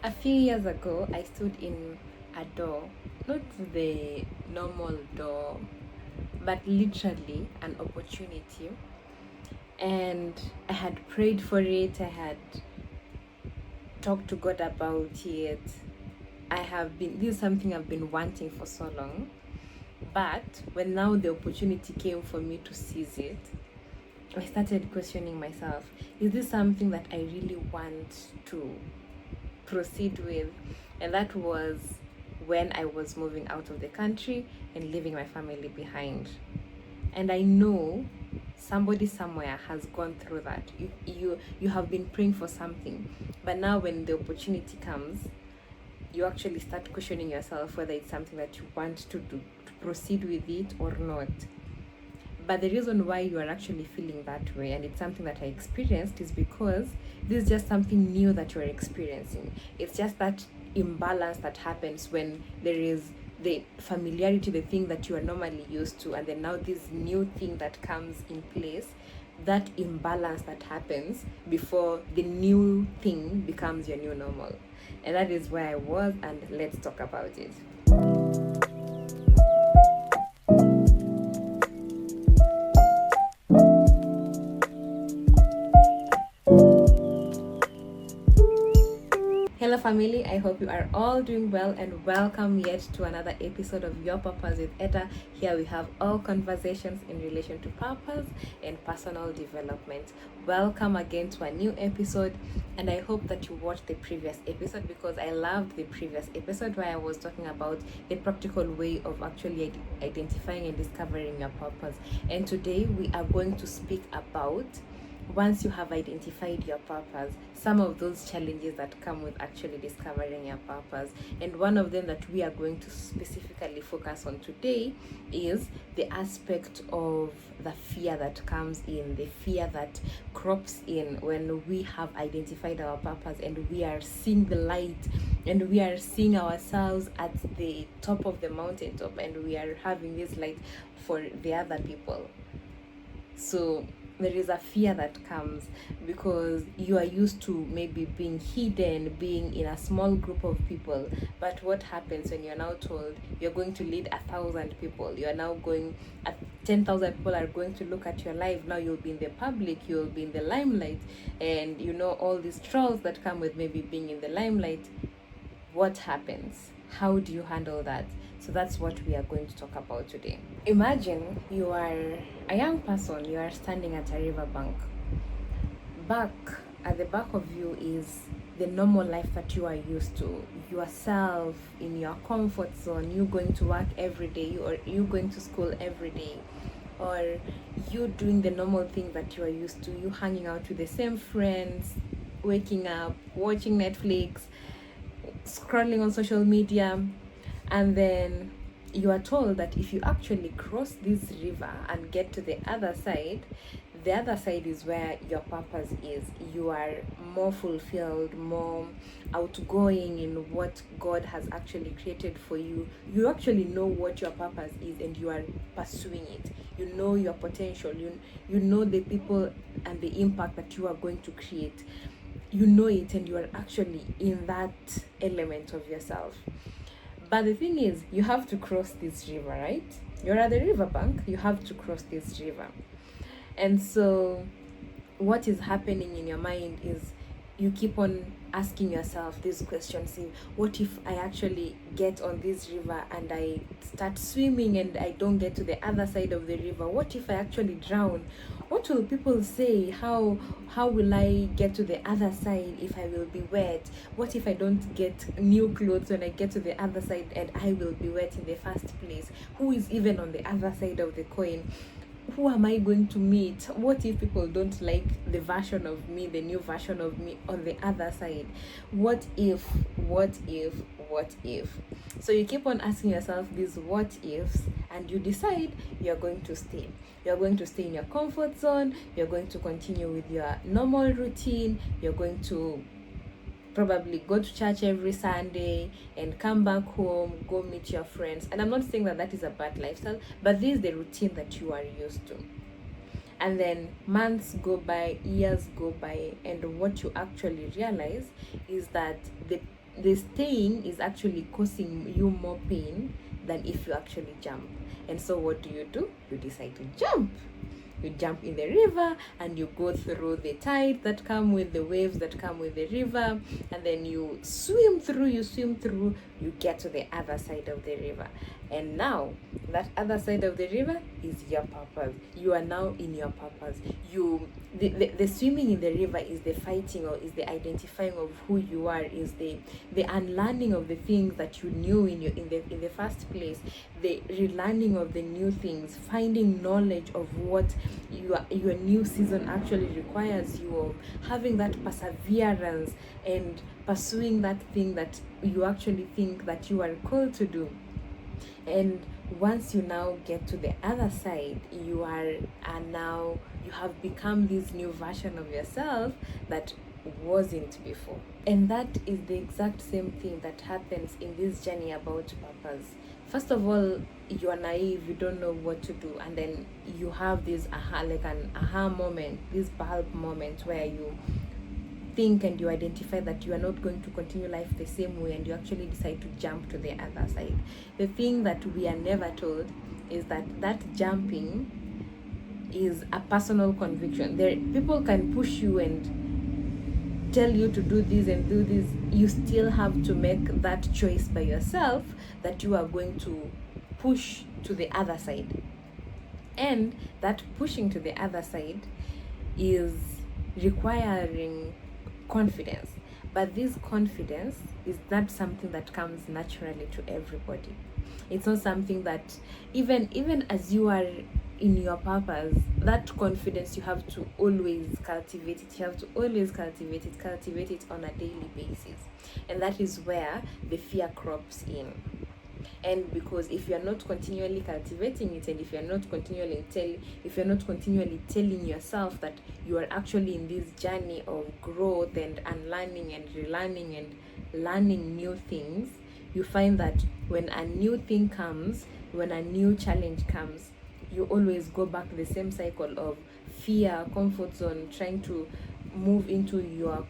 A few years ago, I stood in a door, not the normal door, but literally an opportunity. And I had prayed for it, I had talked to God about it. This is something I've been wanting for so long. But when now the opportunity came for me to seize it, I started questioning myself, is this something that I really want to proceed with? And that was when I was moving out of the country and leaving my family behind. And I know somebody somewhere has gone through that. You have been praying for something, but now when the opportunity comes, you actually start questioning yourself whether it's something that you want to do, to proceed with it or not. But the reason why you are actually feeling that way, and it's something that I experienced, is because this is just something new that you're experiencing. It's just that imbalance that happens when there is the familiarity, the thing that you are normally used to, and then now this new thing that comes in place. That imbalance that happens before the new thing becomes your new normal. And that is where I was, and let's talk about it. Hello, family. I hope you are all doing well, and welcome yet to another episode of Your Purpose with Edda. Here we have all conversations in relation to purpose and personal development. Welcome again to a new episode, and I hope that you watched the previous episode because I loved the previous episode where I was talking about the practical way of actually identifying and discovering your purpose. And today we are going to speak about, once you have identified your purpose, some of those challenges that come with actually discovering your purpose. And one of them that we are going to specifically focus on today is the aspect of the fear that comes in, the fear that crops in when we have identified our purpose and we are seeing the light and we are seeing ourselves at the top of the mountaintop and we are having this light for the other people. So there is a fear that comes because you are used to maybe being hidden, being in a small group of people. But what happens when you're now told you're going to lead 1,000 people? You're now going at 10,000 people are going to look at your life. Now you'll be in the public, you'll be in the limelight, and you know all these trolls that come with maybe being in the limelight. What happens? How do you handle that? So that's what we are going to talk about today. Imagine you are a young person, you are standing at a riverbank. At the back of you is the normal life that you are used to, yourself in your comfort zone, you going to work every day, or you going to school every day, or you doing the normal thing that you are used to, you hanging out with the same friends, waking up, watching Netflix, scrolling on social media, and then you are told that if you actually cross this river and get to the other side is where your purpose is. You are more fulfilled, more outgoing in what God has actually created for you. You actually know what your purpose is and you are pursuing it. You know your potential. You know the people and the impact that you are going to create. You know it and you are actually in that element of yourself. But the thing is, you have to cross this river, right? You're at the riverbank, you have to cross this river. And so what is happening in your mind is you keep on asking yourself these questions. See, what if I actually get on this river and I start swimming and I don't get to the other side of the river? What if I actually drown? What will people say? How will I get to the other side if I will be wet? What if I don't get new clothes when I get to the other side and I will be wet in the first place? Who is even on the other side of the coin? Who am I going to meet? What if people don't like the version of me, the new version of me on the other side? What if? So you keep on asking yourself these what ifs and you decide you're going to stay. You're going to stay in your comfort zone. You're going to continue with your normal routine. You're going to probably go to church every Sunday and come back home, go meet your friends. And I'm not saying that is a bad lifestyle, but this is the routine that you are used to. And then months go by, years go by, and what you actually realize is that the staying is actually causing you more pain than if you actually jump. And so what do? You decide to jump. You jump in the river and you go through the tide that come with the waves that come with the river, and then you swim through, you get to the other side of the river. And now that other side of the river is your purpose. You are now in your purpose. The swimming in the river is the fighting, or is the identifying of who you are, is the unlearning of the things that you knew in the first place, the relearning of the new things, finding knowledge of what your new season actually requires you of, having that perseverance and pursuing that thing that you actually think that you are called to do. And once you now get to the other side, you have become this new version of yourself that wasn't before. And that is the exact same thing that happens in this journey about purpose. First of all, you are naive, you don't know what to do, and then you have this an aha moment, this bulb moment where you think and you identify that you are not going to continue life the same way, and you actually decide to jump to the other side. The thing that we are never told is that jumping is a personal conviction. People can push you and tell you to do this and do this. You still have to make that choice by yourself that you are going to push to the other side. And that pushing to the other side is requiring confidence. But this confidence is not something that comes naturally to everybody. It's not something that even as you are in your purpose, that confidence you have to always cultivate it. You have to always cultivate it on a daily basis. And that is where the fear crops in. And because if you're not continually cultivating it, and if you're not continually telling yourself that you are actually in this journey of growth and unlearning and relearning and learning new things, you find that when a new thing comes, when a new challenge comes, you always go back the same cycle of fear, comfort zone, trying to move into your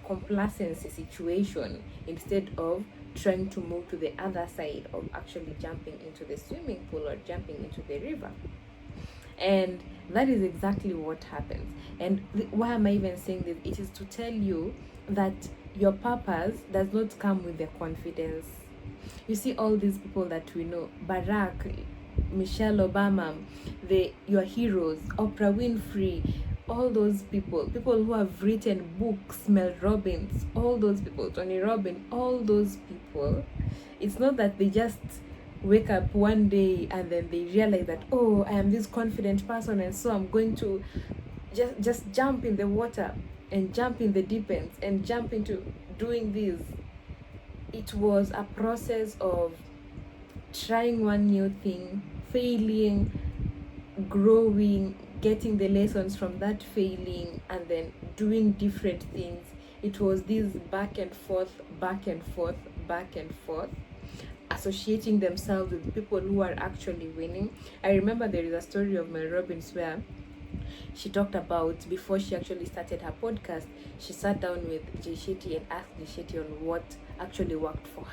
complacency situation instead of trying to move to the other side of actually jumping into the swimming pool or jumping into the river. And that is exactly what happens. And why am I even saying this? It is to tell you that your purpose does not come with the confidence. You see all these people that we know, Barack, Michelle Obama, your heroes, Oprah Winfrey, all those people who have written books, Mel Robbins, all those people, Tony Robbins, all those people, it's not that they just wake up one day and then they realize that, oh, I am this confident person, and so I'm going to just jump in the water and jump in the deep end and jump into doing this. It was a process of trying one new thing, failing, growing, getting the lessons from that failing, and then doing different things. It was this back and forth, associating themselves with people who are actually winning. I remember there is a story of Mel Robbins where she talked about, before she actually started her podcast, she sat down with Jay Shetty and asked Jay Shetty on what actually worked for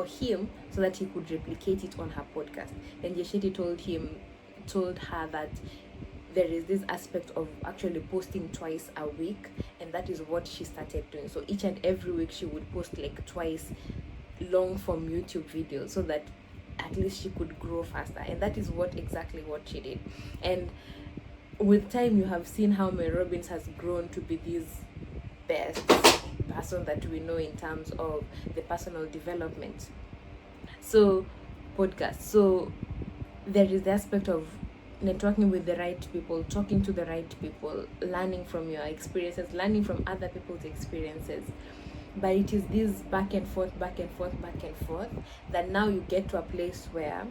him, so that he could replicate it on her podcast. And Jay Shetty told her that there is this aspect of actually posting twice a week, and that is what she started doing. So each and every week she would post like twice long form YouTube videos, so that at least she could grow faster. And that is exactly what she did. And with time, you have seen how Mel Robbins has grown to be this best person that we know in terms of the personal development. So podcast. So there is the aspect of networking with the right people, talking to the right people, learning from your experiences, learning from other people's experiences. But it is this back and forth, that now you get to a place where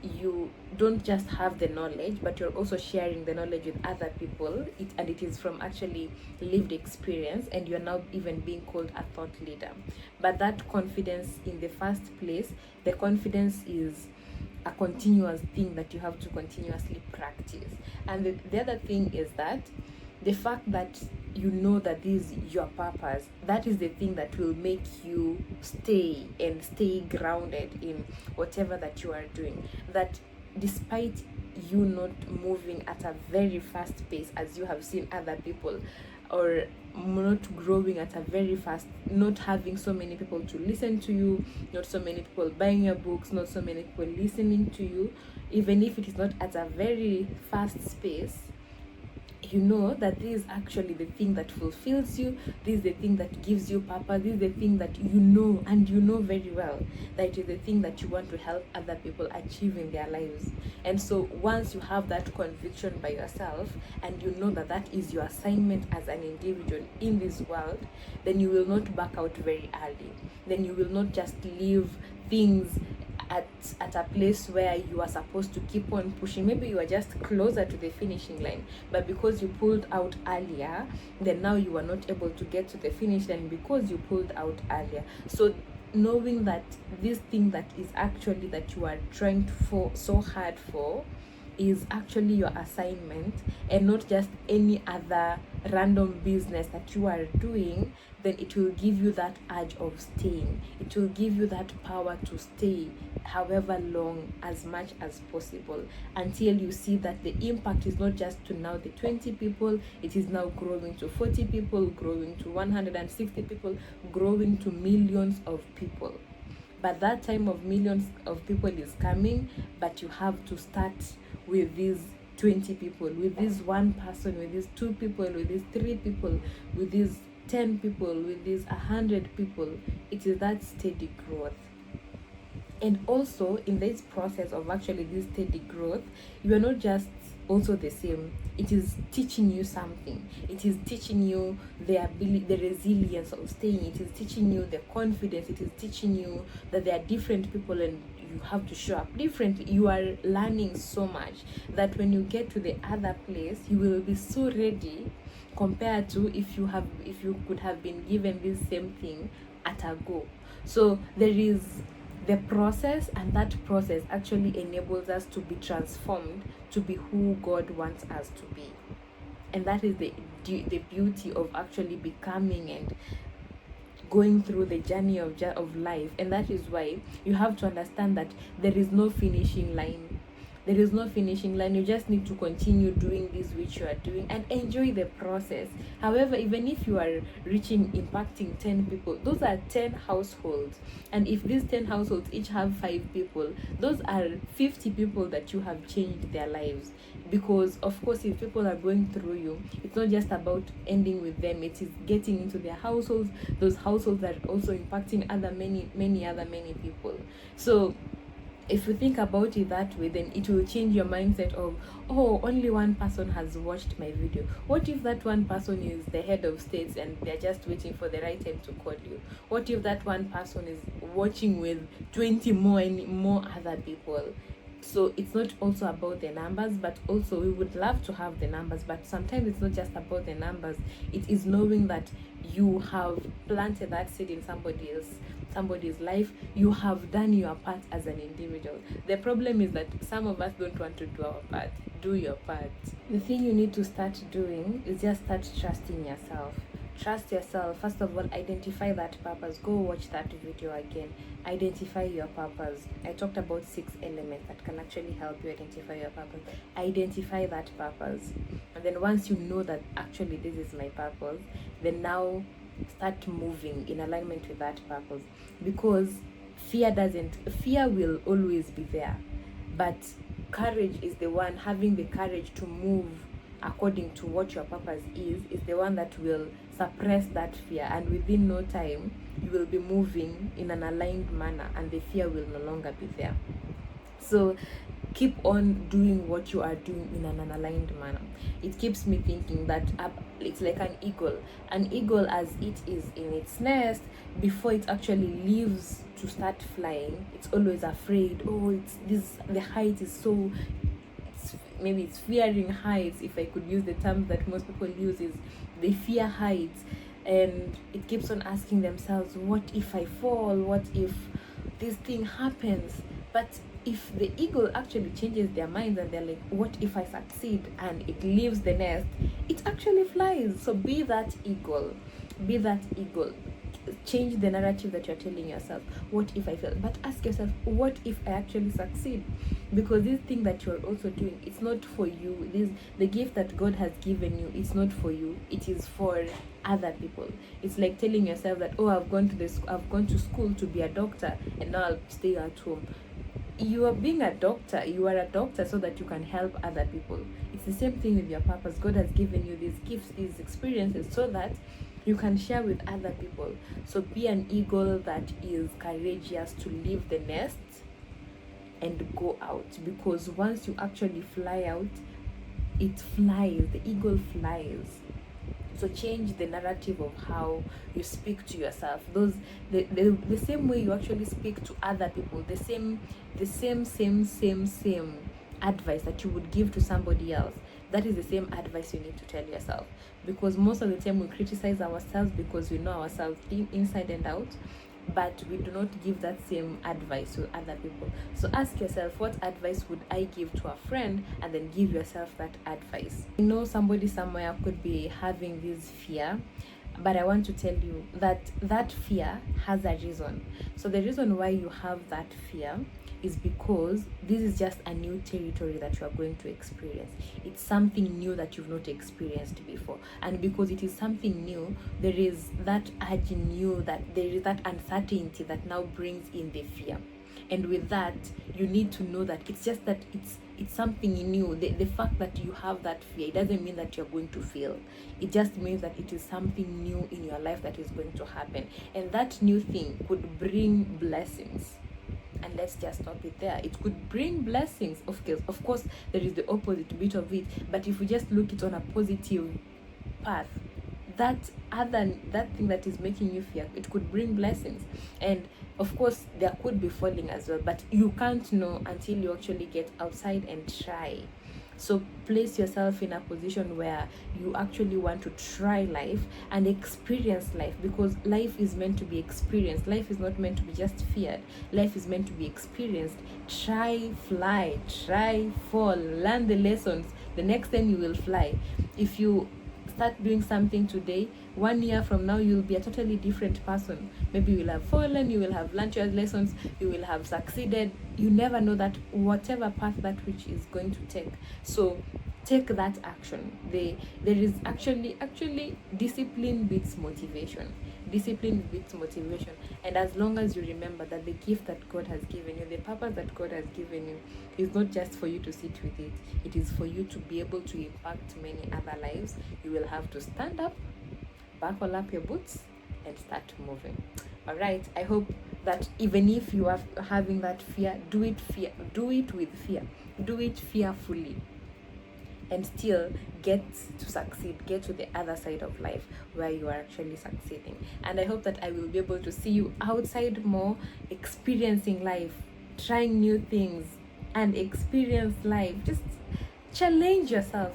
you don't just have the knowledge, but you're also sharing the knowledge with other people, and it is from actually lived experience, and you're now even being called a thought leader. But that confidence, in the first place, the confidence is a continuous thing that you have to continuously practice. And the other thing is that the fact that you know that this is your purpose, that is the thing that will make you stay grounded in whatever that you are doing. That despite you not moving at a very fast pace as you have seen other people, or not growing at a very fast, not having so many people to listen to you, not so many people buying your books, not so many people listening to you, even if it is not at a very fast pace, you know that this is actually the thing that fulfills you, this is the thing that gives you purpose, this is the thing that you know, and you know very well that it is the thing that you want to help other people achieve in their lives. And so once you have that conviction by yourself, and you know that that is your assignment as an individual in this world, then you will not back out very early. Then you will not just leave things at a place where you are supposed to keep on pushing. Maybe you are just closer to the finishing line, but because you pulled out earlier, then now you are not able to get to the finish line because you pulled out earlier. So knowing that this thing that is actually that you are trying for so hard for is actually your assignment, and not just any other random business that you are doing, then it will give you that urge of staying. It will give you that power to stay however long, as much as possible, until you see that the impact is not just to now the 20 people, it is now growing to 40 people, growing to 160 people, growing to millions of people. But that time of millions of people is coming, but you have to start with these 20 people, with this one person, with these 2 people, with these 3 people, with these 10 people, with these 100 people. It is that steady growth. And also in this process of actually this steady growth, you are not just also the same. It is teaching you something. It is teaching you the ability, the resilience of staying. It is teaching you the confidence. It is teaching you that there are different people and you have to show up differently. You are learning so much that when you get to the other place, you will be so ready, compared to if you could have been given this same thing at a go. So there is the process, and that process actually enables us to be transformed to be who God wants us to be. And that is the beauty of actually becoming and going through the journey of life. And that is why you have to understand that there is no finishing line. There is no finishing line. You just need to continue doing this which you are doing and enjoy the process. However, even if you are impacting 10 people, those are 10 households. And if these 10 households each have 5 people, those are 50 people that you have changed their lives. Because of course, if people are going through you, it's not just about ending with them, it is getting into their households. Those households are also impacting many people. So if you think about it that way, then it will change your mindset of, oh, only one person has watched my video. What if that one person is the head of states and they're just waiting for the right time to call you? What if that one person is watching with 20 more other people? So it's not also about the numbers, but also we would love to have the numbers, but sometimes it's not just about the numbers. It is knowing that you have planted that seed in somebody's life. You have done your part as an individual. The problem is that some of us don't want to do our part. Do your part. The thing you need to start doing is just start trusting yourself. Trust yourself. First of all, identify that purpose. Go watch that video again. Identify your purpose. I talked about 6 elements that can actually help you identify your purpose. Identify that purpose. And then once you know that actually this is my purpose, then now start moving in alignment with that purpose. Because fear will always be there. But courage is the one, having the courage to move according to what your purpose is the one that will suppress that fear, and within no time you will be moving in an aligned manner and the fear will no longer be there. So keep on doing what you are doing in an aligned manner. It keeps me thinking that it's like an eagle. An eagle, as it is in its nest, before it actually leaves to start flying, it's always afraid. Oh, the height is so, maybe it's fearing heights. If I could use the term that most people use, is they fear heights, and it keeps on asking themselves, what if I fall? What if this thing happens? But if the eagle actually changes their minds and they're like, what if I succeed, and it leaves the nest, it actually flies. So be that eagle. Be that eagle. Change the narrative that you're telling yourself. What if I fail? But ask yourself, what if I actually succeed? Because this thing that you're also doing, it's not for you. This, the gift that God has given you, it's not for you. It is for other people. It's like telling yourself that, oh, I've gone to school to be a doctor, and now I'll stay at home. You are being a doctor. You are a doctor so that you can help other people. It's the same thing with your purpose. God has given you these gifts, these experiences, so that you can share with other people. So be an eagle that is courageous to leave the nest and go out, because once you actually fly out, it flies. The eagle flies. So change the narrative of how you speak to yourself. The same way you actually speak to other people, the same advice that you would give to somebody else, that is the same advice you need to tell yourself. Because most of the time we criticize ourselves because we know ourselves inside and out, but we do not give that same advice to other people. So ask yourself, what advice would I give to a friend? And then give yourself that advice. I know somebody somewhere could be having this fear, but I want to tell you that that fear has a reason. So the reason why you have that fear is because this is just a new territory that you are going to experience. It's something new that you've not experienced before. And because it is something new, there is that urge in you, that there is that uncertainty that now brings in the fear. And with that, you need to know that it's just that it's something new. The fact that you have that fear, it doesn't mean that you're going to fail. It just means that it is something new in your life that is going to happen. And that new thing could bring blessings. And let's just stop it there. It could bring blessings. Of course, there is the opposite bit of it. But if we just look it on a positive path, that thing that is making you fear, it could bring blessings. And of course, there could be falling as well. But you can't know until you actually get outside and try. So place yourself in a position where you actually want to try life and experience life, because life is meant to be experienced. Life is not meant to be just feared. Life is meant to be experienced. Try, fly, try, fall, learn the lessons. The next time you will fly. If you start doing something today, 1 year from now you'll be a totally different person. Maybe you will have fallen, you will have learned your lessons, you will have succeeded. You never know that whatever path that which is going to take. So take that action. There is actually discipline beats motivation. Discipline beats motivation. And as long as you remember that the gift that God has given you, the purpose that God has given you, is not just for you to sit with it. It is for you to be able to impact many other lives. You will have to stand up, buckle up your boots, and start moving. All right, I hope that even if you are having that fear, do it with fear, do it fearfully, and still get to succeed, get to the other side of life where you are actually succeeding. And I hope that I will be able to see you outside more, experiencing life, trying new things, and experience life. Just challenge yourself.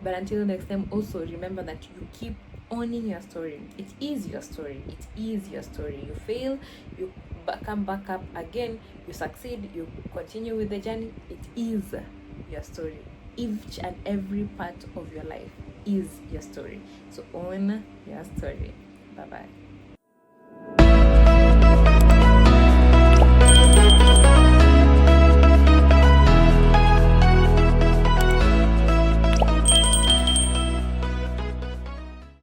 But until next time, also remember that you keep owning your story. It is your story. You fail, you come back up again, you succeed, you continue with the journey. It is your story. Each and every part of your life is your story. So own your story. Bye-bye.